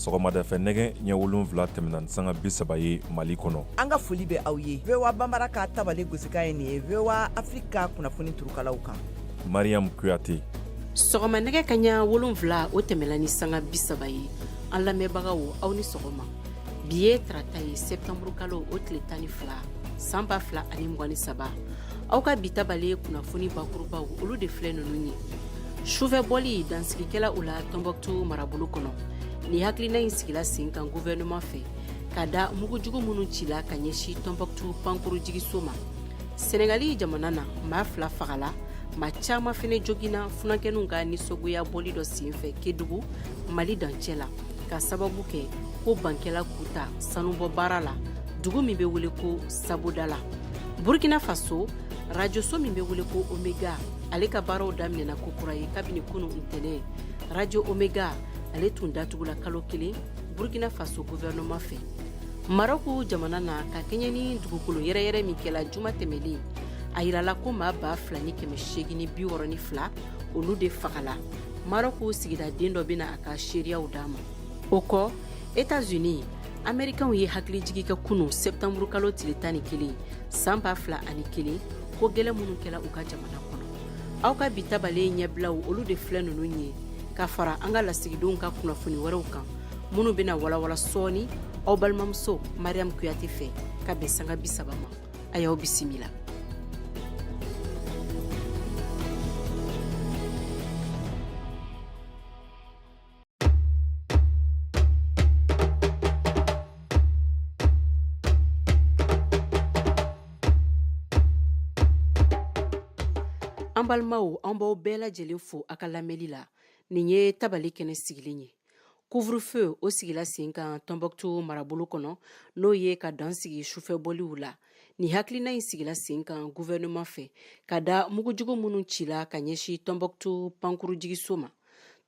sɔgɔmada fɛ nɛgɛ ɲɛ 7 tɛmɛna sanga 30 ye Mali kɔnɔ. An ka foli bɛ aw ye. VOA Bambara ka tabale gosika ye nin ye VOA Afrika kunnafoni turukalaw kan. Mariam Kuyate. Sɔgɔma nɛgɛ ka ɲɛ 7 o tɛmɛla ni sanga 30 ye. An lamɛnbagaw aw ni sɔgɔma. Bi ye tarata ye septembre kalo o tile 12 san 2023. Aw ka bi tabale kunnafoni bakurubaw olu de filɛ ninnu ye. Sufɛ bɔli dansigikɛla u la Tombouctou marabolo kɔnɔ. Ni hakilina in sigila sen kan gouvernement fɛ ka da mugujugu minnu cila ka ɲɛsi Tombouctou pankuru jigiso ma. Senegali jamana na maa 2 fagala, maa caman fɛnɛ jogina funankɛninw ka nisɔgoya bɔli dɔ senfɛ Kédougou, Mali dancɛ la ka sababu kɛ ko bankɛla kuta sanubɔ baara la dugu min bɛ wele ko Sabodala. Burkina Faso radioso min bɛ wele ko Omega ale ka baaraw daminɛna ko kura ye kabini kunu ntɛnɛn. Radio Omega ale tun datugula kalo 1 Burkina Faso gouvernement fɛ. Maroc jamana na ka kɛɲɛ ni dugukolo yɛrɛyɛrɛ min kɛla juma tɛmɛlen a yirala ko maa 2,862 olu de fagala. Maroc sigida den dɔ bɛna a ka seriyaw d'a ma. O kɔ États-Unis Américains ye hakili jigi kɛ kunu septembre kalo tile 11 san 2001 ko gɛlɛ minnu kɛla u ka jamana kɔnɔ. Aw ka bi tabale ɲɛbilaw olu de filɛ ninnu ye ka fara an ka lasigidenw ka kunnafoni wɛrɛw kan minnu bɛna walawala sɔɔni aw balimamuso Mariam Kuyate fɛ ka bɛn sanga 30 ma. A y'aw bisimila. An balimaw an b'aw bɛɛ lajɛlen fo a ka lamɛnli la. Nin ye tabali kɛnɛ sigilen ye. Couvre-feu o sigila sen kan Tombouctou marabolo kɔnɔ n'o ye ka dan sigi sufɛ bɔliw la. Ni hakilina in sigila sen kan gouvernement fɛ ka da mugujugu minnu cila ka ɲɛsi Tombouctou pankuru jigiso ma.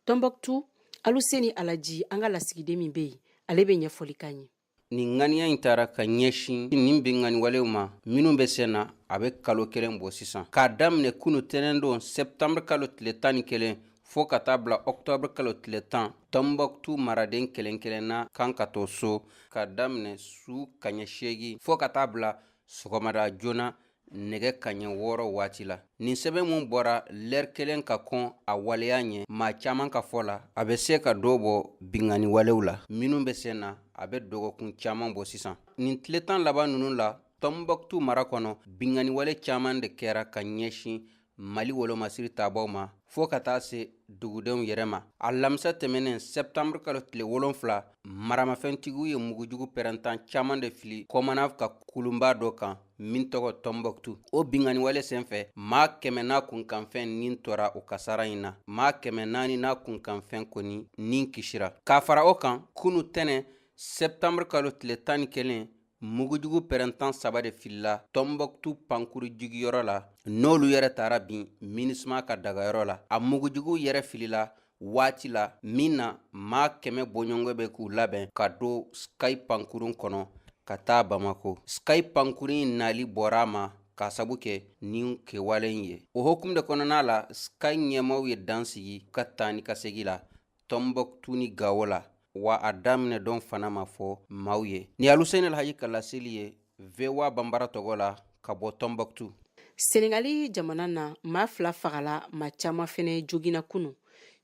Tombouctou Aluseni Alaji an ka lasigiden min bɛ yen ale bɛ ɲɛfɔli kan ye. Ni ŋaniya in taara ka ɲɛsin nin binganiwalew ma minnu bɛ sen na a bɛ kalo 1 bɔ sisan k'a daminɛ kunu tɛnɛn don septembre kalo tile 11 fo ka taa bila octobre kalo tile 10 Tombouctou maraden kelen-kelenna kan ka to so ka daminɛ su kaɲɛ 8 fo ka taa bila sɔgɔmada joona nɛgɛ kaɲɛ 6 waati la. Nin sɛbɛn mun bɔra l'heure 1 ka kɔn a waleya ɲɛ maa caman ka fɔ la a bɛ se ka dɔ bɔ binganiwalew la minnu bɛ sen na a bɛ dɔgɔkun caman bɔ sisan. Nin tile 10 laban ninnu la Tombouctou mara kɔnɔ binganiwale caman de kɛra ka ɲɛsin Mali wolomasiri taabaw ma fo ka taa se dugudenw yɛrɛ ma. Alamisa tɛmɛnen septembre kalo tile 7 maramafɛntigiw ye mugujugu pɛrɛntan caman de fili kɔmana ka kulunba dɔ kan min tɔgɔ Tombouctou. O binganiwale senfɛ maa 100 n'a kunkanfɛn nin tora o kasara in na. Maa 400 n'a kunkanfɛn kɔni nin kisira. K'a fara o kan kunu tɛnɛ septembre kalo tile 11 mugujugu pɛrɛntan 3 de filila Tombouctou pankuru jigiyɔrɔ la n'olu yɛrɛ taara bin MINUSMA ka dagayɔrɔ la. A mugujugu yɛrɛ filila waati la min na maa 100 bɔɲɔngɔ bɛ k'u labɛn ka don Sky pankurun kɔnɔ ka taa Bamako. Sky pankurun nali bɔra ma ka sabu kɛ nin kɛwale in ye. O hokumu de kɔnɔna la Sky ɲɛmaw ye dan sigi ka taa ni ka segi la Tombouctou ni Gao la wa a daminɛ dɔn fana ma fɔ maaw ye. Ni Aluseni Alhaji Kalasili ye VOA Bambara tɔgɔ la ka bɔ Tombouctou. Senegali jamana na maa 2 fagala maa caman fɛnɛ jogina kunu.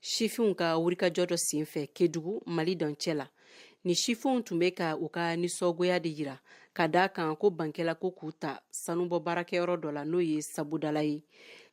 Sifinw ka wurikajɔ dɔ senfɛ Kédougou, Mali dancɛ la. Ni sifinw tun bɛ ka u ka nisɔgoya de yira ka da kan ko bankɛla ko k'u ta sanubɔ baarakɛyɔrɔ dɔ la n'o ye Sabodala ye.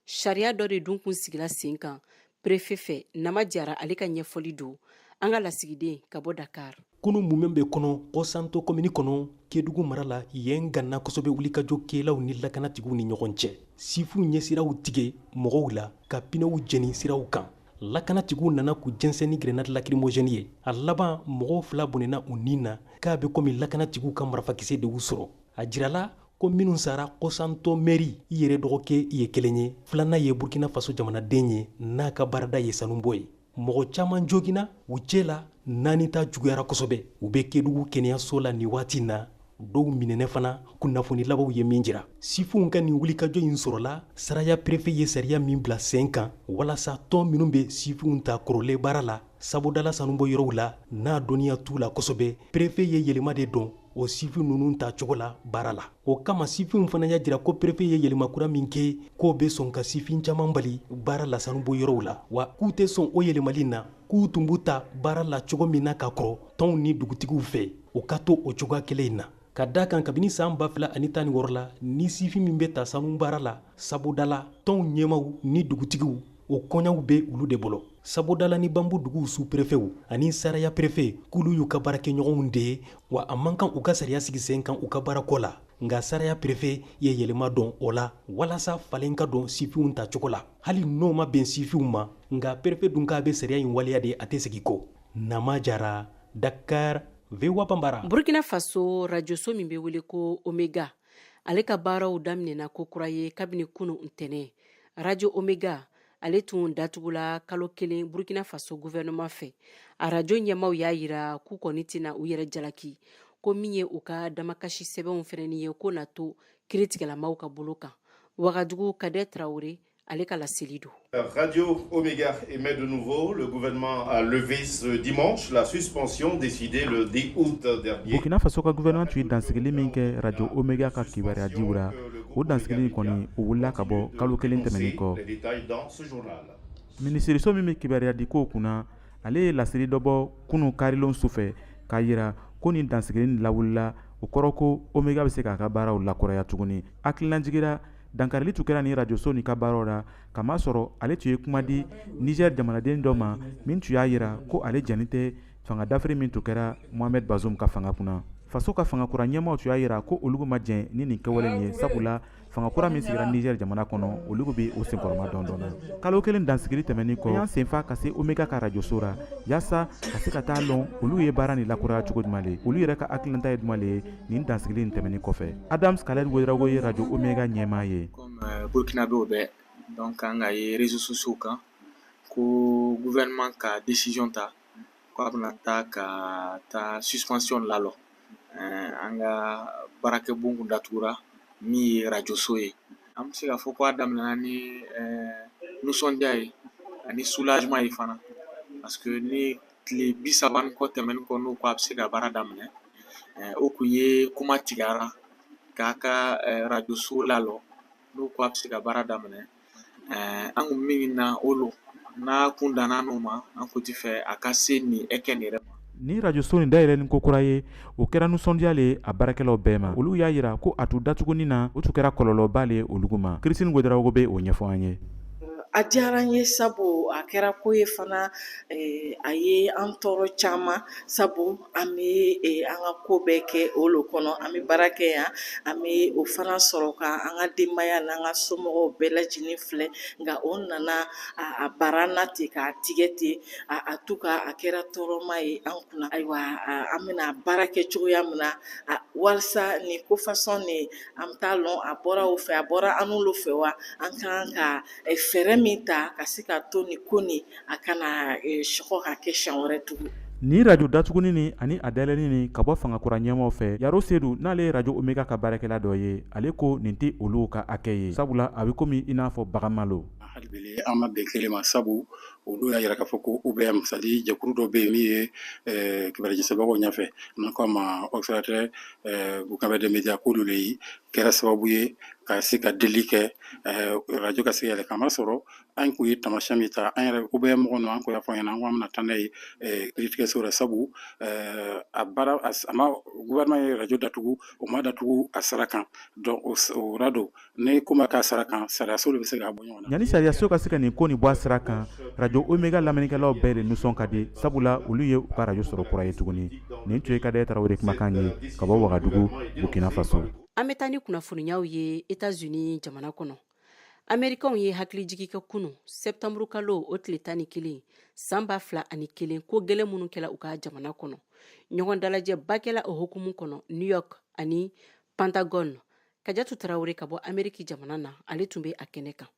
Sariya dɔ de dun kun sigila sen kan préfet fɛ Nama Jara ale ka ɲɛfɔli don an ka lasigiden ka bɔ Dakar. Kunu mun bɛ kɔnɔ Kɔsanto komini kɔnɔ Kédougou mara la yen ganna kosɛbɛ wulikajɔ kɛlaw ni lakanatigiw ni ɲɔgɔn cɛ. Sifu ɲɛsiraw tigɛ mɔgɔw la ka pinɛw jeni siraw kan. Lakanatigiw nana k'u jɛnsɛn ni grenade lacrymogène ye. A laban mɔgɔw 2 bɔnɛna u nin na k'a bɛ komi lakanatigiw ka marafakisɛ de y'u sɔrɔ. A jirala ko minnu sara Kɔsanto mairie i yɛrɛ dɔgɔkɛ ye kelen ye, filanan ye Burkina Faso jamanaden ye n'a ka baarada ye sanubɔ ye. Mɔgɔ caman jogina u cɛ la 4 ta juguyara kosɛbɛ. U bɛ Kédougou kɛnɛyaso la ni waati na dɔw minɛnɛ fana kunnafoni labaw ye min jira sifinw ka nin wulikajɔ in sɔrɔla saraya prefe ye sariya min bila sen kan walasa tɔn minw be sifinw ta kɔrɔlen baara la sabudala sanubɔ yɔrɔw la n'a dɔnniya t'u la kosɛbɛ prefe ye yɛlɛma de dɔn o sifin nunu ta cogo la baara la o kama sifinw fana y'a jira ko prefe ye yɛlɛma kura min kɛ k'o be sɔn ka sifin caaman bali baara la sanubɔ yɔrɔw la wa k'u tɛ sɔn o yɛlɛmali na k'u tun b'u ta baara la cogo min na ka kɔrɔ tɔnw ni dugutigiw fɛ o ka to o cogoya kelen in na ka da kan kabini san 2016 la ni sifin min be ta sanu baara la sabudala tɔnw ɲɛmaw ni dugutigiw o kɔɲaw be olu de bolo sabudala ni bambu duguw su prefew ani saraya prefe k'olu y'u ka baarakɛɲɔgɔnw de ye wa a man kan u ka sariya sigi sen kan u ka baarako la nga saraya prefe ye yɛlɛma dɔn o la walasa falen ka dɔn sifinw ta cogo la hali n'o ma bɛn sifinw ma nga prefe dun k'a be sariya ɲi waleya de a tɛ segi ko nama jara Dakar VOA Bambara. Burkina Faso radioso min be wele ko Omega ale ka baaraw daminɛna ko kura ye kabini kunu ntɛnɛ radio Omega ale tun datugula kalo kelen Burkina Faso gouvernement fɛ a radio ɲɛmaw y'a yira k'u kɔni tɛna u yɛrɛ jalaki ko min ye u ka damakasi sɛbɛnw fɛnɛni ye ko na to kiritigɛlamaw ka bolo kan Wagadugu Kadet Traoré ale ka laseli do. Radio Omega émet de nouveau. Le gouvernement a levé ce dimanche la suspension décidée le 10 août dernier. Burkina Faso ka gouvernement tun ye dansigili min kɛ radio Omega ka kibaruya diw la o dansigili kɔni o wulila ka bɔ kalo kelen tɛmɛnin kɔ. minisiriso min bɛ kibaruya di kow kunna ale ye laseli dɔ bɔ kunu karilon sufɛ k'a yira ko nin dansigili lawulila o kɔrɔ ko Omega bɛ se k'a ka baaraw lakɔrɔya tuguni hakililajigira dankarili tun kɛra ni radioso nin ka baaraw la kama sɔrɔ ale tun ye kuma di Niger jamanaden dɔ ma min tun y'a yira ko ale jani tɛ fanga dafiri min tun kɛra Mohamed Bazoum ka fanga kunna faso ka fangakura ɲɛmaw tun y'a yira ko olugu ma jɛn ni nin kɛwale nin ye sabula fangakura min sigira Niger jamana kɔnɔ olugu bɛ o senkɔrɔma dɔn na kalo kelen dansigili tɛmɛnin kɔ y'an senfa ka se Omega ka radioso la yaasa ka se ka taa lɔn olu ye baara nin lakuraya cogo jumɛn le olu yɛrɛ ka hakilina ye jumɛn le ye nin dansigili nin tɛmɛnin kɔfɛ Adams Khaled Ouedraogo ye radio Omega ɲɛmaa ye. Comme Burkina bɛ o bɛɛ donc an ka ye réseaux sociaux kan ko gouvernement ka décision ta ko a bɛna taa ka taa suspension lalɔ an ka baarakɛbon kun datugura min ye radioso ye an bɛ se k'a fɔ ko a daminɛna ni nisɔndiya ye ani soulagement ye fana parce que ni tile 30 kɔ tɛmɛnen kɔ n'o ko a bɛ se ka baara daminɛ o kun ye kuma tigɛra k'a ka radioso lalɔ n'o ko a bɛ se ka baara daminɛ an kun min na o lo n'a kun danna n'o ma an kun ti fɛ a ka se nin ɛkɛ nin yɛrɛ ma. Ni radioso nin dayɛlɛ ni ko kura ye o kɛra nusɔndiya le a baarakɛlaw bɛɛ ma olu y'a yira ko a tun datuguni na o tun kɛra kɔlɔlɔba le olugu ma Christine Ouedraogo bɛ o ɲɛfɔ an ye. A diyara n ye sabu a kɛra ko ye fana a ye an tɔɔrɔ caman sabu an bɛ an ka ko bɛɛ kɛ o lo kɔnɔ an bɛ baara kɛ yan an bɛ o fana sɔrɔ ka an ka denbaya n'an ka somɔgɔw bɛɛ lajɛlen filɛ nka o nana a bara na ten k'a tigɛ ten a to ka a kɛra tɔɔrɔma ye an kunna ayiwa an bɛna baara kɛ cogoya min na walasa nin ko fasɔn nin an bɛ taa lɔn a bɔra o fɛ a bɔra an n'olu fɛ wa an kan ka fɛɛrɛ min ta ka se ka to ni ko ni a kana sɔgɔ ka kɛ siɲɛ wɛrɛ tugun. Ni radio datuguni ni ani a dayɛlɛni ni ka bɔ fangakura ɲɛmaw fɛ Yaro Seydou n'ale ye radio Omega ka baarakɛla dɔ ye ale ko nin tɛ olu ka hakɛ ye sabula a bɛ komi i n'a fɔ baganmalo. Hali bi an ma bɛn kelen ma sabu olu y'a yira k'a fɔ ko UBM c'est-à-dire jɛkulu dɔ bɛ yen min ye kibaruya sɛbɛnbagaw ɲɛfɛ n'an ko a ma observateur Burkinabé des médias k'olu le ye kɛra sababu ye ka se ka deli kɛ radio ka se ka yɛlɛ kama sɔrɔ an kun ye tamasiyɛn min ta an yɛrɛ UBM mɔgɔ ninnu an ko y'a fɔ an ɲɛna an ko an bɛna taa n'a ye kiiritigɛso la sabu a baara a ma gouvernement ye radio datugu o ma datugu a sara kan donc o radio ne ko ma k'a sara kan sariyaso de bɛ se k'a bɔ ɲɔgɔn na. Yanni sariyaso ka se ka nin ko nin bɔ a sira kan radio Omega lamɛnnikɛlaw bɛɛ de nisɔn ka di sabula olu ye u ka radio sɔrɔ kura ye tuguni nin tun ye Kadet Traoré kumakan ye ka bɔ Wagadugu Burkina Faso. An bɛ taa ni kunnafoniyaw ye États-Unis jamana kɔnɔ Américains ye hakilijigi kɛ kunu septembre kalo o tile 11 san 2001 ko gɛlɛn minnu kɛla u ka jamana kɔnɔ ɲɔgɔn dalajɛ ba kɛla o hukumu kɔnɔ New York ani Pentagon Kadiatou Traoré ka bɔ Amérique jamana na ale tun bɛ a kɛnɛ kan.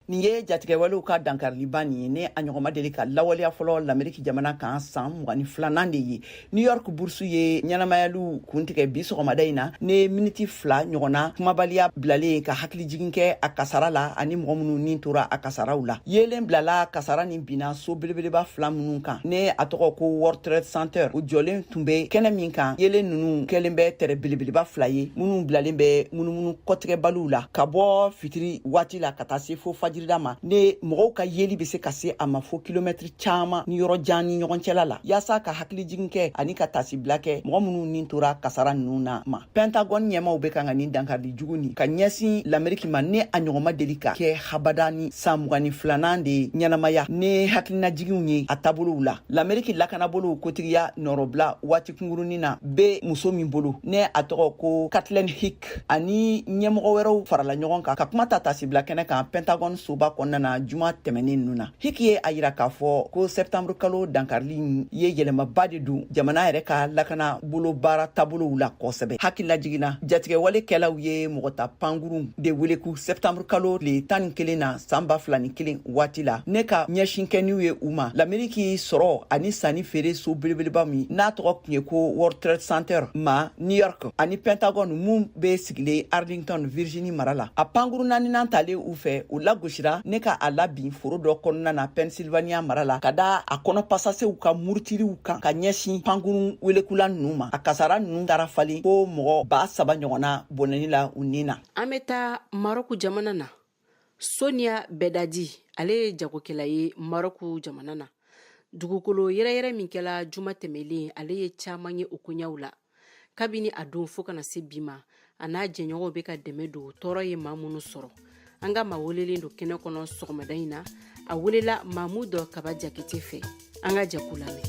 nin ye jatigɛwalew ka dankariliba nin ye ne a ɲɔgɔnma deli ka lawaleya fɔlɔ l'Amérique jamana kan san 22nan de ye New York bourse ye ɲɛnamayaliw kuntigɛ bi sɔgɔmada in na ne miniti 2 ɲɔgɔnna kumabaliya bilalen ka hakilijigin kɛ a kasara la ani mɔgɔ minnu nin tora a kasaraw la yelen bilala kasara nin bina so belebeleba 2 minnu kan ne a tɔgɔ ko World Trade Center o jɔlen tun bɛ kɛnɛ min kan yelen ninnu kɛlen bɛ tɛrɛ belebeleba 2 ye minnu bilalen bɛ munumunu kɔtigɛbaliw la ka bɔ fitiri waati la ka taa se fo fajirida ma ne mɔgɔw ka yeli bɛ se ka se a ma fo kilomɛtiri caman ni yɔrɔ jan ni ɲɔgɔn cɛla la yaasa ka hakilijigin kɛ ani ka tasibila kɛ mɔgɔ minnu nin tora kasara ninnu na ma Pentagon ɲɛmaw bɛ kan ka nin dankari jugu ni ka ɲɛsin l'Amérique ma ne a ɲɔgɔnma deli ka kɛ habada ni san 22nan de ɲɛnamaya ne hakilinajigin ye a taabolow la l'Amérique lakanabolow kotigiya nɔrɔbila waati kungurunin na bɛ muso min bolo ne a tɔgɔ ko Kathleen Hick ani ɲɛmɔgɔ wɛrɛw farala ɲɔgɔn kan ka kuma ta tasibila kɛnɛ kan Pentagon soba kɔnɔna na juma tɛmɛnen ninnu na Hick ye a yira k'a fɔ ko septembre kalo dankarili ye yɛlɛmaba de don jamana yɛrɛ ka lakana bolo baara taabolow la kosɛbɛ hakililajiginna jatigɛwale kɛlaw ye mɔgɔ ta pangurun de wele ku septembre kalo le 11 na san 2001 waati la ne ka ɲɛsin kɛniw ye u ma l'Amérique sɔrɔ ani sanni feere so belebeleba min n'a tɔgɔ tun ye ko World Trade Center ma New York ani Pentagon mun bɛ sigilen Arlington Virginie mara la a pangurun naaninan talen u fɛ u lagosira ne ka a labin foro dɔ kɔnɔna na Pennsylvania mara la ka da a kɔnɔ pasasew ka murutiriw kan ka ɲɛsin pangurun welekula ninnu ma a kasara ninnu taara falen ko mɔgɔ 3,000 ɲɔgɔnna bɔnɛni la u nin na an bɛ taa Maroc jamana na Sonia Bedadi ale ye jagokɛla ye Maroc jamana na dugukolo yɛrɛyɛrɛ min kɛla juma tɛmɛlen ale ye caman ye o koɲaw la kabini a don fo kana se bi ma a n'a jɛɲɔgɔnw bɛ ka dɛmɛ don tɔɔrɔ ye maa minnu sɔrɔ an ka maa welelen don kɛnɛ kɔnɔ sɔgɔmada in na a welela Mahmoud Kaba Jakite fɛ an ka jɛ k'u lamɛn.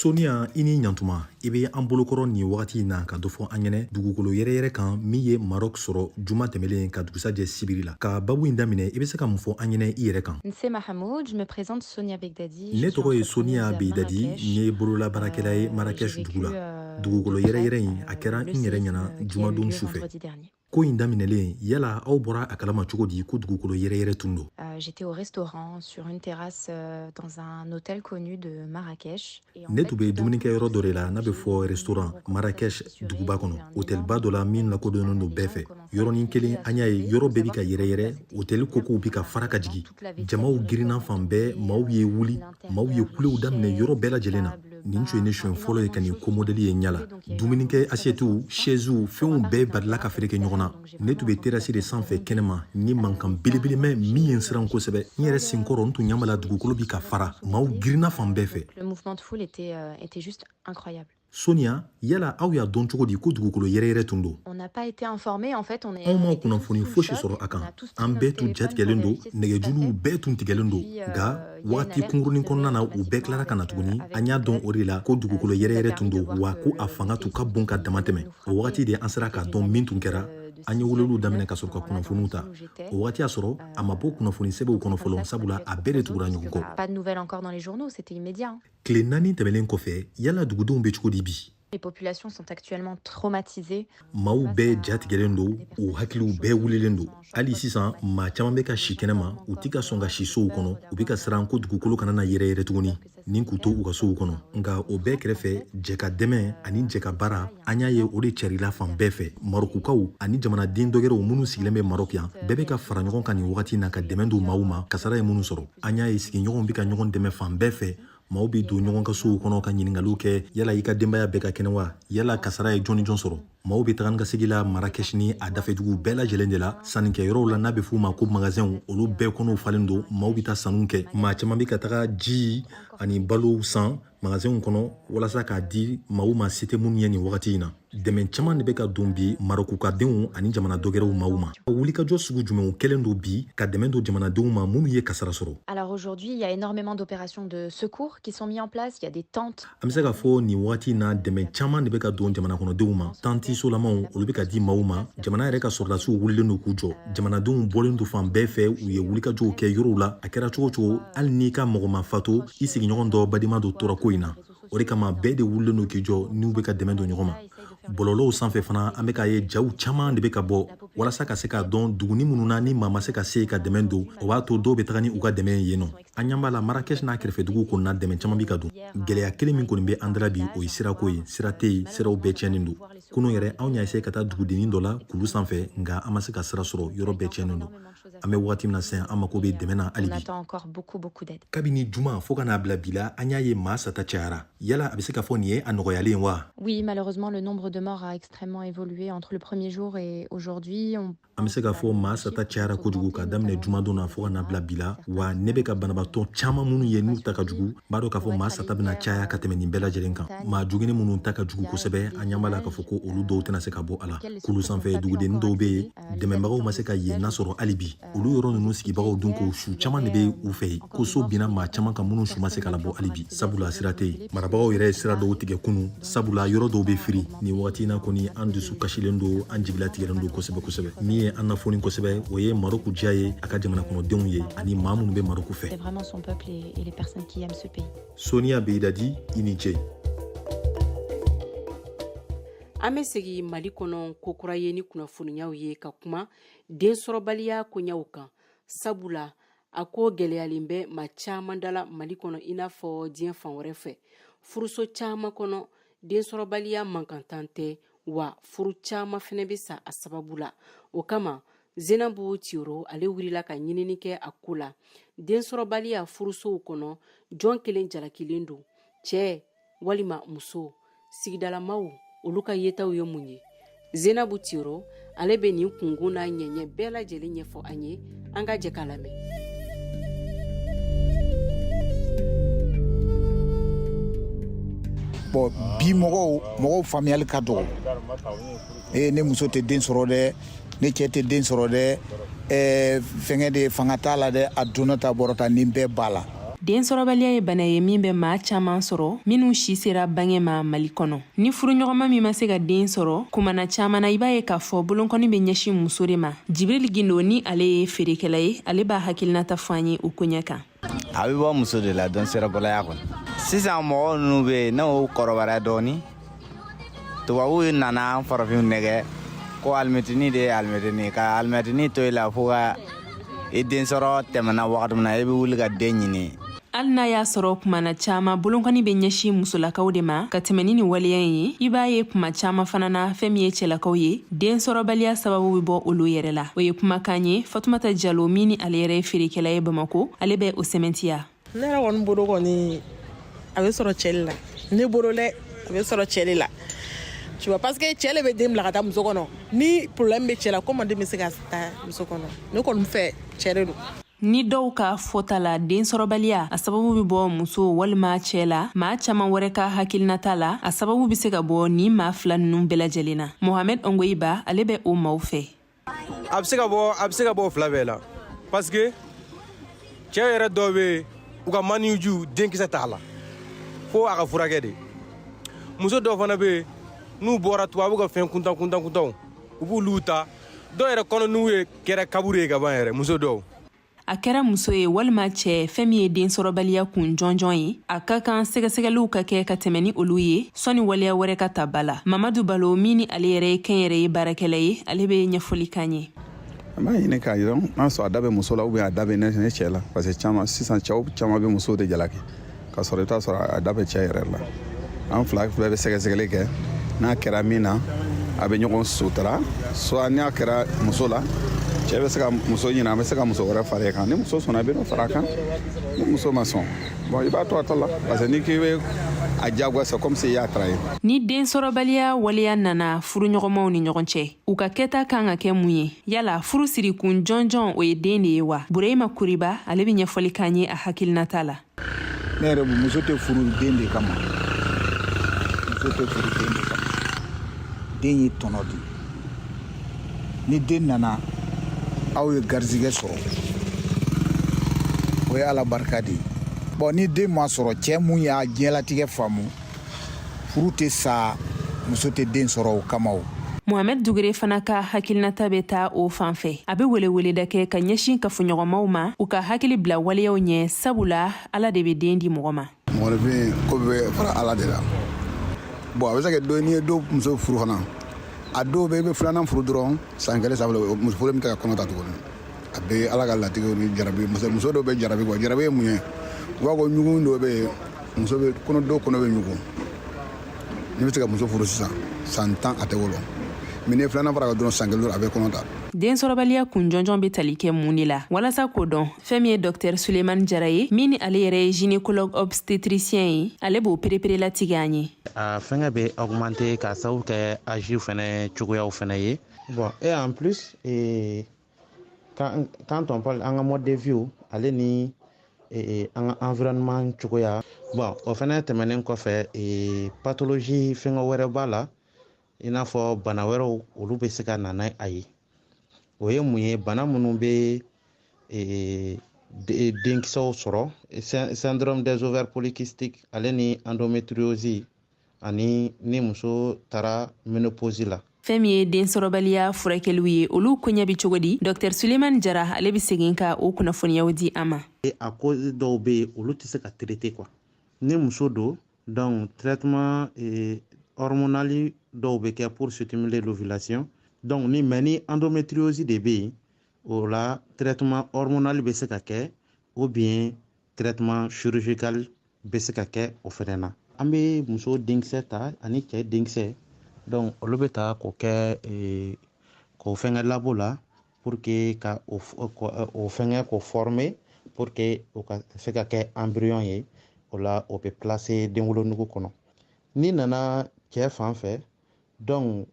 Sonia i ni ɲantuma i bɛ an bolokɔrɔ nin wagati in na ka dɔ fɔ an ɲɛnɛ dugukolo yɛrɛyɛrɛ kan min ye Maroc sɔrɔ juma tɛmɛlen ka dugusajɛ sibiri la ka babu in daminɛ i bɛ se ka mun fɔ an ɲɛnɛ i yɛrɛ kan. C'est Mahmoud, je me présente Sonia Begdadi. Ne tɔgɔ ye Sonia Begdadi n ye bololabaarakɛla ye Marrakech dugu la dugukolo yɛrɛyɛrɛ in a kɛra n yɛrɛ ɲɛna jumadon sufɛ ko in daminɛlen yala aw bɔra a kalama cogo di ko dugukolo yɛrɛyɛrɛ tun don. J'étais au restaurant sur une terrasse dans un hôtel connu de Marrakech. Ne tun bɛ dumunikɛyɔrɔ dɔ de la n'a bɛ fɔ restaurant Marrakech duguba kɔnɔ hôtelba dɔ la min lakodɔnnen don bɛɛ fɛ yɔrɔnin kelen an y'a ye yɔrɔ bɛɛ bi ka yɛrɛyɛrɛ hôtel kokow bi ka fara ka jigi jamaw girinna fan bɛɛ maaw ye wuli maaw ye kulew daminɛ yɔrɔ bɛɛ lajɛlen na nin tun ye ne suɲɛ fɔlɔ ye ka nin ko modèle ye ɲa la dumunikɛ assiettes chaises fɛnw bɛɛ balila ka feere kɛ ɲɔgɔn na ne tun bɛ terrasse de sanfɛ kɛnɛma ni mankan belebelema min ye n siran kosɛbɛ n yɛrɛ senkɔrɔ n tun ɲama la dugukolo bi ka fara maaw girinna fan bɛɛ fɛ. Le mouvement de foule était juste incroyable. Sonia, yala aw y'a dɔn cogo di ko dugukolo yɛrɛyɛrɛ tun don? On n'a pas été informé en fait, on est anw ma kunnafoni fosi sɔrɔ a kan an bɛɛ tun jatigɛlen don nɛgɛjuluw bɛɛ tun tigɛlen don nka wagati kungurunin kɔnɔna na u bɛɛ tilara ka na tuguni an y'a dɔn o de la ko dugukolo yɛrɛyɛrɛ tun don wa ko a fanga tun ka bon ka dama tɛmɛ o wagati de an sera k'a dɔn min tun kɛra an ye weleliw daminɛ ka sɔrɔ ka kunnafoniw ta o wagati y'a sɔrɔ a ma bɔ kunnafoni sɛbɛnw kɔnɔ fɔlɔ sabula a bɛɛ de tugura ɲɔgɔn kɔ. Pas de nouvelles encore dans les journaux, c'était immédiat. Tile 4 tɛmɛlen kɔfɛ yala dugudenw bɛ cogo di bi? Les populations sont actuellement traumatisées. Maaw bɛɛ jatigɛlen don u hakiliw bɛɛ wulilen don hali sisan maa caman bɛ ka si kɛnɛma u tɛ ka sɔn ka si sow kɔnɔ u bɛ ka siran ko dugukolo kana na yɛrɛyɛrɛ tuguni ni k'u to u ka sow kɔnɔ nka o bɛɛ kɛrɛfɛ jɛ ka dɛmɛ ani jɛ ka baara an y'a ye o de cɛrila fan bɛɛ fɛ marokukaw ani jamanaden dɔgɛrɛw minnu sigilen bɛ Maroc yan bɛɛ bɛ ka fara ɲɔgɔn kan nin wagati na ka dɛmɛ don maaw ma kasara ye minnu sɔrɔ an y'a ye sigiɲɔgɔnw bɛ ka ɲɔgɔn dɛmɛ fan bɛɛ fɛ maaw bɛ don ɲɔgɔn ka sow kɔnɔ ka ɲininkaliw kɛ yala i ka denbaya bɛɛ ka kɛnɛ wa yala kasara ye jɔn ni jɔn sɔrɔ maaw bɛ taga ni ka segi la Marrakech ni a dafɛduguw bɛɛ lajɛlen de la sannikɛyɔrɔw la n'a bɛ f'u ma ko magasinw olu bɛɛ kɔnɔw falen don maaw bɛ taa sanuw kɛ maa caman bɛ ka taga ji ani balow san magasinw kɔnɔ walasa k'a di maaw ma se tɛ minnu ye nin wagati in na dɛmɛ caman de bɛ ka don bi marokukadenw ani jamana dɔgɛrɛw maaw ma wulikajɔ sugu jumɛnw kɛlen don bi ka dɛmɛ don jamanadenw ma minnu ye kasara sɔrɔ. Alors aujourd'hui, il y a énormément d'opérations de secours qui sont mises en place, il y a des tentes. An bɛ se k'a fɔ nin wagati in na dɛmɛ caman de bɛ ka don jamana kɔnɔdenw ma tanti solamaw olu bɛ ka di maaw ma jamana yɛrɛ ka sɔrɔdasiw wulilen don k'u jɔ jamanadenw bɔlen don fan bɛɛ fɛ u ye wulikajɔw kɛ yɔrɔw la a kɛra cogo cogo hali n'i ka mɔgɔ ma fato i sigiɲɔgɔn dɔ badima dɔ tora ko in na o de kama bɛɛ de wulilen don k'i jɔ n'u bɛ ka dɛmɛ don ɲɔgɔn ma bɔlɔlɔw sanfɛ fana an bɛ k'a ye jaw caman de bɛ ka bɔ walasa ka se ka dɔn duguni minnu na ni maa ma se ka se ka dɛmɛ don o b'a to dɔw bɛ taga ni u ka dɛmɛ yen nɔ an ɲan b'a la Marrakech n'a kɛrɛfɛduguw kɔnɔna dɛmɛ caman bi ka don gɛlɛya kelen min kɔni bɛ an dala bi o ye sirako ye sira tɛ yen siraw bɛɛ tiɲɛnen don kunun yɛrɛ anw y'a essayé ka taa dugudennin dɔ la kulu sanfɛ nka an ma se ka sira sɔrɔ yɔrɔ bɛɛ tiɲɛnen don an bɛ wagati min na sisan an mako bɛ dɛmɛ na hali bi kabini juma fo ka n'a bila bi la an y'a ye maa sata cayara yala a bɛ se ka fɔ nin ye a nɔgɔyalen wa Oui, malheureusement, le nombre de morts a extrêmement évolué entre le premier jour et aujourd'hui. an bɛ se ka fɔ maa sata cayara kojugu ka daminɛ jumadon na fo ka n'a bila bi la wa ne bɛ ka banabaatɔ caman minnu ye n'u ta ka jugu b'a dɔn k'a fɔ maa sata bɛna caya ka tɛmɛ nin bɛɛ lajɛlen kan maa juguni minnu ta ka jugu kosɛbɛ an ɲan b'a la k'a fɔ ko olu dɔw tɛna se ka bɔ a la kulu sanfɛ dugudennin dɔw bɛ yen dɛmɛbagaw ma se ka yen nasɔrɔ hali bi olu yɔrɔ ninnu sigibagaw dun ko su caman de bɛ u fɛ yen ko so binna maa caman kan minnu su ma se ka labɔ hali bi sabula sira tɛ yen marabagaw yɛrɛ ye sira dɔw tigɛ kunun sabula yɔrɔ dɔw bɛ firi nin wagati in na kɔni an dusu kasilen don an jigila tigɛlen don kosɛbɛ kosɛbɛ min ye an nafoni kosɛbɛ o ye Maroc diya ye a ka jamana kɔnɔdenw ye ani maa minnu bɛ Maroc fɛ C'est vraiment son peuple et les personnes qui aiment ce pays. Sonia Beidadi i ni ce an bɛ segi mali kɔnɔ kokura ye ni kunnafoniyaw ye ka kuma densɔrɔbaliya koɲaw kan sabula a ko gwɛlɛyalen bɛ ma caaman dala mali kɔnɔ i n'a fɔ diɲɛ fan wɛrɛ fɛ furuso caaman kɔnɔ densɔrɔbaliya mankantan tɛ wa furu caaman fɛnɛ bɛ sa a sababu la o kama Zenabu Tiro ale wulila ka ɲinini kɛ a ko la densɔrɔbaliya furusow kɔnɔ jɔn kelen jalakilen don cɛ walima muso sigidalamaw olu ka yetaw ye mun ye Zenabu Tiro ale bɛ nin kungun n'a ɲɛɲɛ bɛɛ lajɛlen ɲɛfɔ an ye an ka jɛ k'a lamɛn bon bi mɔgɔw faamuyali ka dɔgɔ ne muso tɛ den sɔrɔ dɛ ne cɛ tɛ den sɔrɔ dɛ fɛngɛ de fanga t'a la dɛ a donna ta bɔra ta nin bɛɛ b'a la densɔrɔbaliya ye bana ye min bɛ maa caman sɔrɔ minnu si sera bange ma Mali kɔnɔ ni furuɲɔgɔnma min ma se ka den sɔrɔ kumana caman na i b'a ye k'a fɔ bolonkɔni bɛ ɲɛsin muso de ma Jibril Gindo ni ale ye feerekɛla ye ale b'a hakilinata fɔ an ye o koɲɛ kan a bɛ bɔ muso de la densɔrɔbaliya kɔnɔ sisan mɔgɔ ninnu bɛ yen n'o kɔrɔbayara dɔɔni tubabuw nana farafinw nɛgɛ ko alimɛtini de ye alimɛtini ka alimɛtini to i la fo ka i den sɔrɔ tɛmɛna wagati min na i bɛ wuli ka den ɲini hali n'a y'a sɔrɔ kumana caman bolonkɔni bɛ ɲɛsin musolakaw de ma ka tɛmɛ ni nin waleya ye i b'a ye kuma caman fana na fɛn min ye cɛlakaw ye densɔrɔbaliya sababu bɛ bɔ olu yɛrɛ la o ye kumakan ye Fatumata Jalo min ni ale yɛrɛ ye feerekɛla ye Bamako ale bɛ o sɛmɛntiya ne yɛrɛ kɔni bolo kɔni a bɛ sɔrɔ cɛli la ne bolo dɛ a bɛ sɔrɔ cɛli la tu vois parce que cɛ le bɛ den bila ka taa muso kɔnɔ ni problème bɛ cɛ la comment den bɛ se ka taa muso kɔnɔ ne kɔni fɛ cɛ de don ni dɔw ka fɔta la densɔrɔbaliya a sababu bɛ bɔ muso walima cɛ la maa caman wɛrɛ ka hakilinata la a sababu bɛ se ka bɔ ni maa fila ninnu bɛɛ lajɛlen na Mohamed Ongoyiba ale bɛ o maaw fɛ a bɛ se ka bɔ fila bɛɛ la parce que cɛ yɛrɛ dɔw bɛ u ka maniju denkisɛ t'a la fo a ka furakɛ de muso dɔw fana bɛ yen n'u bɔra tubabu ka fɛn kuntanw u b'olu ta dɔw yɛrɛ kɔnɔ n'u ye kɛra kaburu ye ka ban yɛrɛ muso dɔw a kɛra muso ye walima cɛ fɛn min ye densɔrɔbaliya kun jɔnjɔn ye a ka kan sɛgɛsɛgɛliw ka kɛ ka tɛmɛ ni olu ye sɔni waleya wɛrɛ ka ta ba la Mamadu Balo min ni ale yɛrɛ ye kɛnyɛrɛ ye baarakɛla ye ale bɛ ɲɛfɔli kan ye an b'a ɲini k'a yira n'a sɔrɔ a da bɛ muso la a da bɛ ne cɛ la parce que sisan cɛw caman bɛ musow de jalaki ka sɔrɔ i bɛ t'a sɔrɔ a da bɛ cɛ yɛrɛ la an fila bɛɛ bɛ sɛgɛsɛgɛli kɛ n'a kɛra min na a bɛ ɲɔgɔn sutura soit n'a kɛra muso la cɛ bɛ se ka muso ɲini a bɛ se ka muso wɛrɛ fara kan ni muso sɔnna a bɛ dɔ fara kan ni muso ma sɔn bon i b'a to a ta la parce que ni k'i bɛ a diyagoya comme si i y'a tra ye ni densɔrɔbaliya waleya nana furuɲɔgɔnmaw ni ɲɔgɔn cɛ u ka kɛta kan ka kɛ mun ye yala furu siri kun jɔnjɔn o ye den de ye wa Burema Kuriba ale bɛ ɲɛfɔli kan ye a hakilinata la ne yɛrɛ muso tɛ furu den de kama muso tɛ furu den de kama den ye tɔnɔ di ni den nana aw ye garizigɛ sɔrɔ o ye Ala barika de ye bon ni den ma sɔrɔ cɛ mun y'a diɲɛlatigɛ faamu furu tɛ sa muso tɛ den sɔrɔ o kama o Mohamed Dugere fana ka hakilinata bɛ taa o fan fɛ a bɛ weleweleda kɛ ka ɲɛsin kafoɲɔgɔnmaw ma u ka hakili bila waleyaw ɲɛ sabula Ala de bɛ den di mɔgɔ ma mɔgɔnifin ko bɛ fara Ala de la bon a bɛ se ka n'i ye dɔ muso furu fana a dɔw bɛ i bɛ filanan furu dɔrɔn san kelen sanfɛ muso fɔlɔ min tɛ ka kɔnɔ ta tuguni a bɛ ala ka latigɛw ni jarabi muso dɔw bɛ jarabi kɔ jarabi ye mun ye u b'a fɔ ɲugun dɔw bɛ yen muso bɛ kɔnɔ dɔw kɔnɔ bɛ ɲugun n'i bɛ se ka muso furu sisan san 10 a tɛ wolo mais ni filanan fara ka dɔrɔn san kelen a bɛ kɔnɔ ta. densɔrɔbaliya kunjɔnjɔn bɛ tali kɛ mun de la walasa k'o dɔn fɛn min ye dr suleman jara ye min ni ale yɛrɛ ye gynécologue obstétricien ye ale b'o perepere latigɛ an ye. a fɛngɛ bɛ augmenter ka sababu kɛ âge fɛnɛ cogoyaw fɛnɛ ye bon et en plus quand on parle an ka mode de vie ale ni an ka environnement cogoya bon o fɛnɛ tɛmɛnen kɔfɛ pathologie fɛngɛ wɛrɛ b'a la i n'a fɔ bana wɛrɛw olu bɛ se ka na n'a ye o ye mun ye bana minnu bɛ denkisɛw sɔrɔ syndrome des ovaires polykystiques ale ni endométriose ani ni muso taara ménopause la. fɛn min ye densɔrɔbaliya furakɛliw ye olu koɲɛ bɛ cogo di dr suleman jara ale bɛ segin ka o kunnafoniyaw di an ma. a cause dɔw bɛ yen olu tɛ se ka traiter quoi ni muso don donc traitement hormonal dɔw bɛ kɛ pour stimuler l'ovulation donc ni endométriose de bɛ yen o la traitement hormonal bɛ se ka kɛ ou bien traitement chirurgical bɛ se ka kɛ o fɛnɛ na an bɛ muso denkisɛ ta ani cɛ denkisɛ donc olu bɛ ta k'o kɛ k'o fɛngɛ labo la pour que ka o fɛngɛ k'o former pour que o ka se ka kɛ embryon ye o la o bɛ placer denwolonugu kɔnɔ ni nana cɛ fan fɛ donc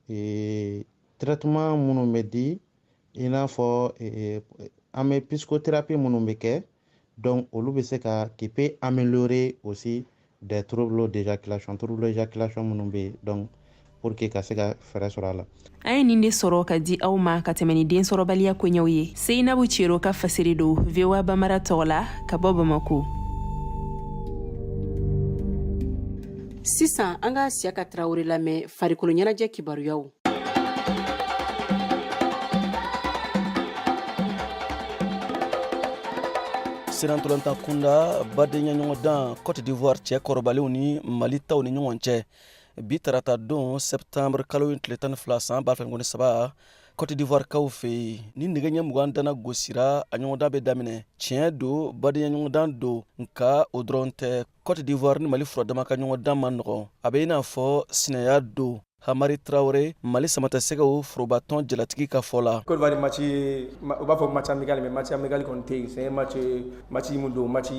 traitement minnu bɛ di i n'a fɔ an bɛ psychothérapie minnu bɛ kɛ donc olu bɛ se ka qui peut améliorer aussi des troubles d'éjaculation minnu bɛ yen donc pour que ka se ka fɛɛrɛ sɔrɔ a la. an ye nin de sɔrɔ ka di aw ma ka tɛmɛ ni densɔrɔbaliya koɲɛw ye seinabu cero ka fasiri do VOA Bamara tɔgɔ la ka bɔ Bamako. sisan an ka Siyaka Tarawele lamɛn farikolo ɲɛnajɛ kibaruyaw. sirantolanta kunda badenya ɲɔgɔn dan Côte d'Ivoire cɛ kɔrɔbalenw ni Mali taw ni ɲɔgɔn cɛ bi tarata don septembre kalo tile 12 san 2023 Côte d'Ivoire kaw fɛ ni nɛgɛ ɲɛ 20 dana gosira a ɲɔgɔndan bɛ daminɛ tiɲɛ don badenya ɲɔgɔndan don nka o dɔrɔn tɛ Côte d'Ivoire ni Mali furadama ka ɲɔgɔndan ma nɔgɔn a bɛ i n'a fɔ sinaya don Hamari Traoré Mali samatasɛgɛw forobatɔn jalatigi ka fɔ la. Côte d'Ivoire match u b'a fɔ match amical mais match amical kɔni tɛ yen c'est match mun don match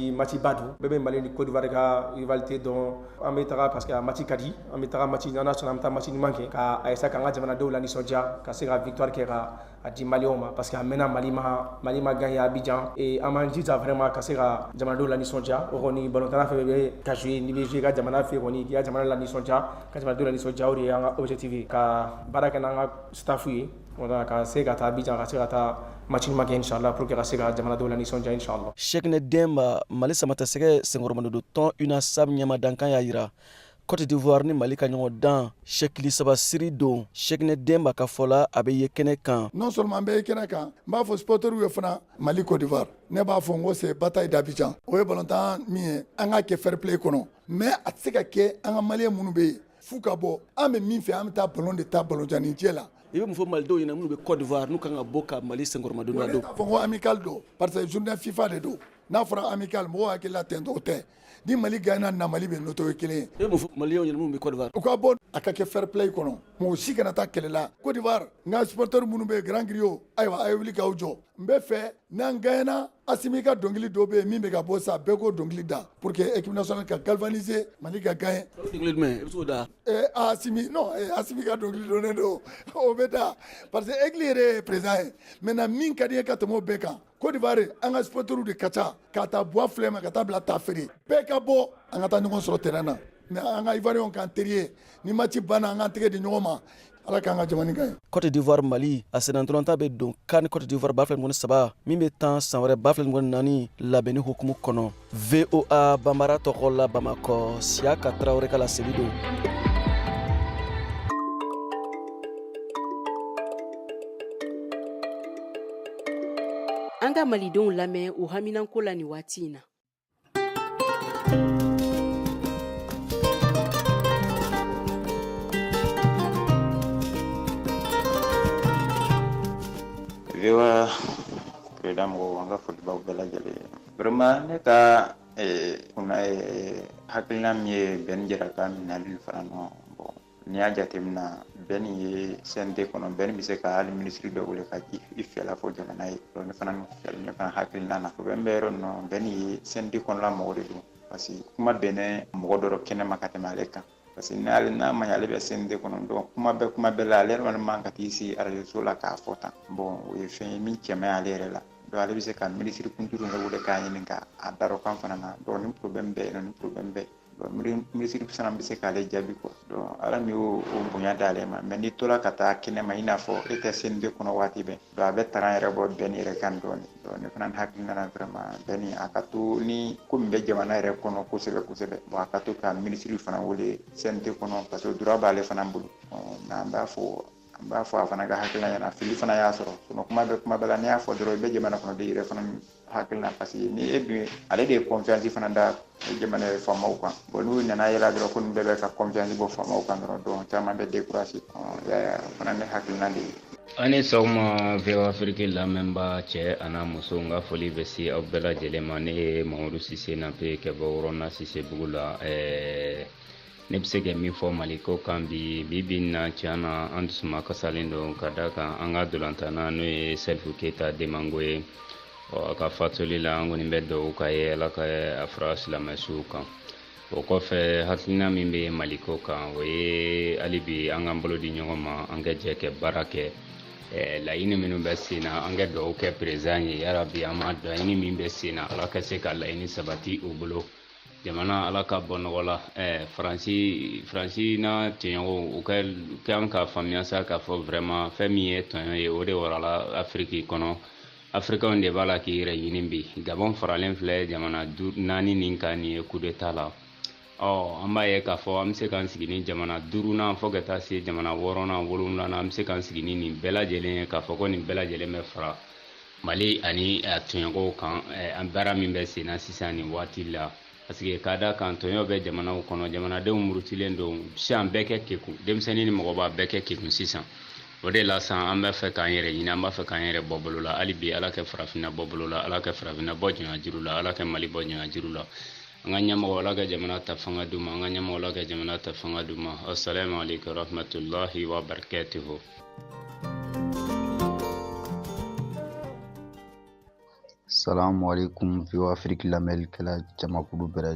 ba don bɛɛ bɛ Mali ni Côte d'Ivoire ka rivalité dɔn an bɛ taga parce que a match ka di an bɛ taga match n'an sɔnna an bɛ taa match ɲuman kɛ ka essayer k'an ka jamanadenw lanisɔndiya ka se ka victoire kɛ ka a di Maliens ma parce que a mɛnna Mali ma gagné Abidjan et an b'an jija vraiment ka se ka jamanadenw lanisɔndiya o kɔni balontanna fɛn bɛ ka jouer n'i bɛ jouer ka jamana fɛ kɔni k'i ka jamana lanisɔndiya ka jamanadenw lanisɔndiya o de ye an ka objectif ka baara kɛ n'an ka staff ye ka se ka taa Abidjan ka se ka taa match ɲuman kɛ inshallah pour que ka se ka jamanadenw lanisɔndiya inshallah. Cheikhne Demba Mali samatasɛgɛ senkɔrɔmando tɔn UNASAB ɲɛmadankan y'a yira Côte d'Ivoire ni Mali ka ɲɔgɔn dan Cheikhli saba siri don Cheikhne Demba ka fɔla a bɛ ye kɛnɛ kan. Non seulement an bɛ ye kɛnɛ kan n b'a fɔ supporters ye fana Mali Côte d'Ivoire ne b'a fɔ n ko c'est bataille d'Abidjan o ye balontan min ye an ka kɛ fair play kɔnɔ mais a tɛ se ka kɛ an ka Maliens minnu bɛ yen f'u ka bɔ an bɛ min fɛ an bɛ taa ballon de ta ballonjani jɛ la. I bɛ mun fɔ Malidenw ɲɛna minnu bɛ Côte d'Ivoire n'u kan ka bɔ ka Mali senkɔrɔmadon la don. Fɔ n ko amical don parce que journée FIFA de don n'a fɔra amical mɔgɔw hakili la ten tɔ o tɛ ni Mali gagné na Mali bɛ noto ye kelen ye. I bɛ mun fɔ Maliens ɲɛna minnu bɛ Côte d'Ivoire. U ka bɔ a ka kɛ fair play kɔnɔ mɔgɔ si kana taa kɛlɛ la Côte d'Ivoire n ka supporters minnu bɛ yen grand griot ayiwa a ye wuli k'aw jɔ n bɛ fɛ n'an gagné Assimi ka dɔnkili dɔ bɛ yen min bɛ ka bɔ sa bɛɛ k'o dɔnkili da pour que équipe nationale ka galvaniser Mali ka gagné. Dɔnkili jumɛn i bɛ se k'o da. Assimi non Assimi ka dɔnkili donnen don o bɛ da parce que Aigle yɛrɛ ye président ye maintenant min ka di ye ka tɛmɛ o bɛɛ kan Côte d'Ivoire an ka supporters de ka ca ka taa buwa filɛ ma ka taa bila taa feere bɛɛ ka bɔ an ka taa ɲɔgɔn sɔrɔ terrain na mais an ka Ivoiriens k'an teri ye ni match banna an k'an tɛgɛ di ɲɔgɔn ma ala k'an ka jamana kan ye. Côte d'Ivoire Mali a senantolanta bɛ don CAN Côte d'Ivoire 2023 min bɛ tan san wɛrɛ 2024 labɛnni hukumu kɔnɔ. VOA Bambara tɔgɔ la Bamakɔ Siyaka Tarawele ka laseli don. An ka Malidenw lamɛn u haminanko la ni waati in na. vewa président mo anga football bela jale vraiment ne ka kuna hakilina mi ben jira kan nalil farano bon ni ajatemna ben ye sente kono ben bi se ka al ministre do wole ka ifela fo jamana yi do ne fanan fel ne kan hakilina na ko bembero no ben ye sente kono la mo do parce que kuma bene mo do kene makate maleka parce que na manyale be sente kono do kuma be la le man mankati si arajo sola ka fota bon we fe mi keme alere la do ale bi se ka ministre kunturu ne wole ka yin ka adaro kan fanana do ni problem be do ministre sanam bi se ka le jabi ko do ala mi o bunya dale ma mais ni tola kata kene ma ina fo ete sende kono wati be do abe taran rebo ben ire kan do ni fanan hakina na vraiment beni akatu ni kumbe jamana re kono kusebe bo akatu ka ministre fana wole sende kono parce que dura bale fana bulu na ba fo afana ga hakilina na fili fana ya soro no kuma bela ne afo dro be jamana kono de ire fana hakilina parce que ni ebi ale de confiance fana da jamana fama ko bonu na yela dro kun be ka confiance bo fama ko no do tama be découragé ya fana ne hakilina de ani soma veo afrique la memba che ana musonga foli vesi obela jelema ne Mamadou Cissé na pe ke borona Cissé bugula ne bɛ se ka min fɔ maliko kan bi na tiɲɛna an dusuma kasalen don ka da kan an ka dolantana n'o ye Selifu Keyita Demango ye a ka fatuli la an kɔni bɛ dugawu k'a ye Ala ka a fara silamɛsuw kan o kɔfɛ hakilina min bɛ maliko kan o ye hali bi an k'an bolo di ɲɔgɔn ma an ka jɛ kɛ baara kɛ laɲini minnu bɛ sen na an ka dugawu kɛ président ye yarabi an ma laɲini min bɛ sen na Ala ka se ka laɲini sabati u bolo jamana Ala ka bɔ nɔgɔ la Faransi na tɔɲɔgɔnw u kan ka faamuya sa k'a fɔ vraiment fɛn min ye tɔɲɔ ye o de warala Afiriki kɔnɔ Africains de b'a la k'i yɛrɛ ɲini bi Gabon faralen filɛ jamana 4 nin kan nin ye coup d'état la an b'a ye k'a fɔ an bɛ se k'an sigi ni jamana 5nan fo ka taa se jamana 6nan 7nan an bɛ se k'an sigi ni nin bɛɛ lajɛlen ye k'a fɔ ko nin bɛɛ lajɛlen bɛ fara Mali ani a tɔɲɔgɔnw kan an baara min bɛ sen na sisan nin waati la parce que k'a da kan tɔɲɔ bɛ jamanaw kɔnɔ jamanadenw murutilen don sisan bɛɛ kɛ kekun denmisɛnnin ni mɔgɔba bɛɛ kɛ kekun sisan o de la san an bɛ fɛ k'an yɛrɛ ɲini an b'a fɛ k'an yɛrɛ bɔ bolo la hali bi Ala kɛ farafinna bɔ bolo la Ala kɛ farafinna bɔ jɔnyajiru la Ala kɛ Mali bɔ jɔnyajiru la an ka ɲɛmɔgɔ Ala ka jamana ta fanga d'u ma an ka ɲɛmɔgɔ Ala ka jamana ta fanga d'u ma assalamu alaikum rahmatullahi wa barakatuhu. Salamu alaikum viwa Afrique lamel kala jamakulu bɛɛ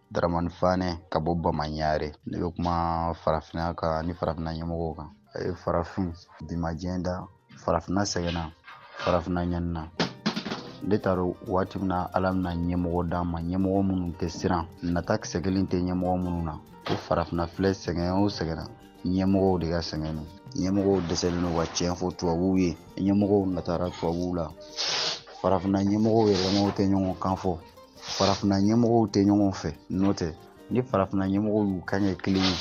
Dramane Fane ka bɔ Bamanyare ne bɛ kuma farafinna kan ni farafinna ɲɛmɔgɔw kan a ye farafin bimajɛn da farafinna sɛgɛnna farafinna ɲanina ne t'a dɔn waati min na Ala bɛna ɲɛmɔgɔ d'an ma ɲɛmɔgɔ minnu tɛ siran nata kisɛ kelen tɛ ɲɛmɔgɔ minnu na ko farafinna filɛ sɛgɛn o sɛgɛnna ɲɛmɔgɔw de ka sɛgɛn ɲɛmɔgɔw dɛsɛlen don ka tiɲɛ fɔ tubabuw ye ɲɛmɔgɔw natara tubabuw la farafinna ɲɛmɔgɔw yɛrɛmaw tɛ ɲɔgɔn kan fɔ farafinna ɲɛmɔgɔw tɛ ɲɔgɔn fɛ n'o tɛ ni farafinna ɲɛmɔgɔw y'u kan kɛ kelen ye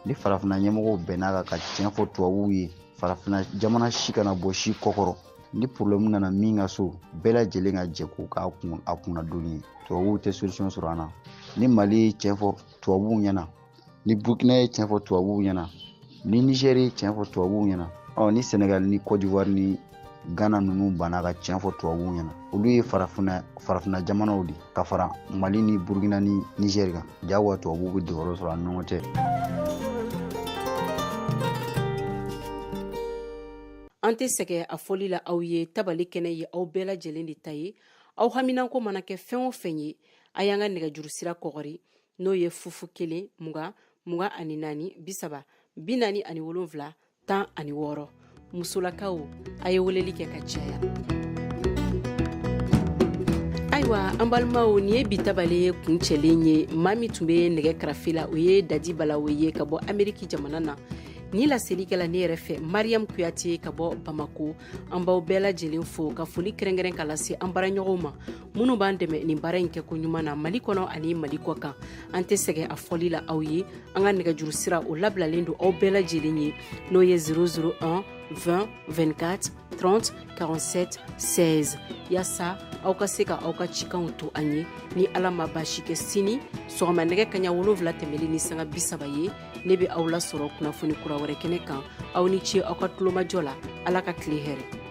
ni farafinna ɲɛmɔgɔw bɛnna ka tiɲɛ fɔ tubabuw ye farafinna jamana si kana bɔ si kɔkɔrɔ ni problème nana min ka so bɛɛ lajɛlen ka jɛ ko k'a kunna donni ye tubabuw tɛ solution sɔrɔ an na ni Mali ye tiɲɛ fɔ tubabuw ɲɛna ni Burkina ye tiɲɛ fɔ tubabuw ɲɛna ni Niger ye tiɲɛ fɔ tubabuw ɲɛna ni Senegal ni Côte d'Ivoire ni Ghana ninnu banna ka tiɲɛ fɔ tubabuw ɲɛna olu ye farafinna jamanaw de ka fara Mali ni Burkina ni Niger kan jagoya tubabuw bɛ dɔgɔyɔrɔ sɔrɔ an ni ɲɔgɔn cɛ. an tɛ sɛgɛ a fɔli la aw ye tabali kɛnɛ ye aw bɛɛ lajɛlen de ta ye aw haminanko mana kɛ fɛn o fɛn ye a y'an ka nɛgɛjuru sira kɔgɔri n'o ye 01 20 24 30 47 16 musolakaw a ye weleli kɛ ka caya ayiwa an balimaw ni ye bi tabale ye kun cɛlen ye maa min tun bɛ nɛgɛ karafe la o ye Dadi Balawo ye ka bɔ Ameriki jamana na ni laselikɛla ne yɛrɛ fɛ Mariam Kuyate ka bɔ Bamako an b'aw bɛɛ lajɛlen fo ka foli kɛrɛnkɛrɛn ka lase an baaraɲɔgɔnw ma minnu b'an dɛmɛ nin baara in kɛ ko ɲuman na Mali kɔnɔ ani Mali kɔ kan an tɛ sɛgɛ a fɔli la aw ye an ka nɛgɛjuru sira o labilalen don aw bɛɛ lajɛlen ye n'o ye 001 20 24 30 47 16 yasa aw ka se ka aw ka cikanw to an ye ni Ala ma baasi kɛ sini sɔgɔma nɛgɛ kaɲa 7 tɛmɛlen ni sanga 30 ye ne bɛ aw la sɔrɔ kunnafoni kura wɛrɛ kɛnɛ kan aw ni ce aw ka tulomajɔ la Ala ka tile hɛrɛ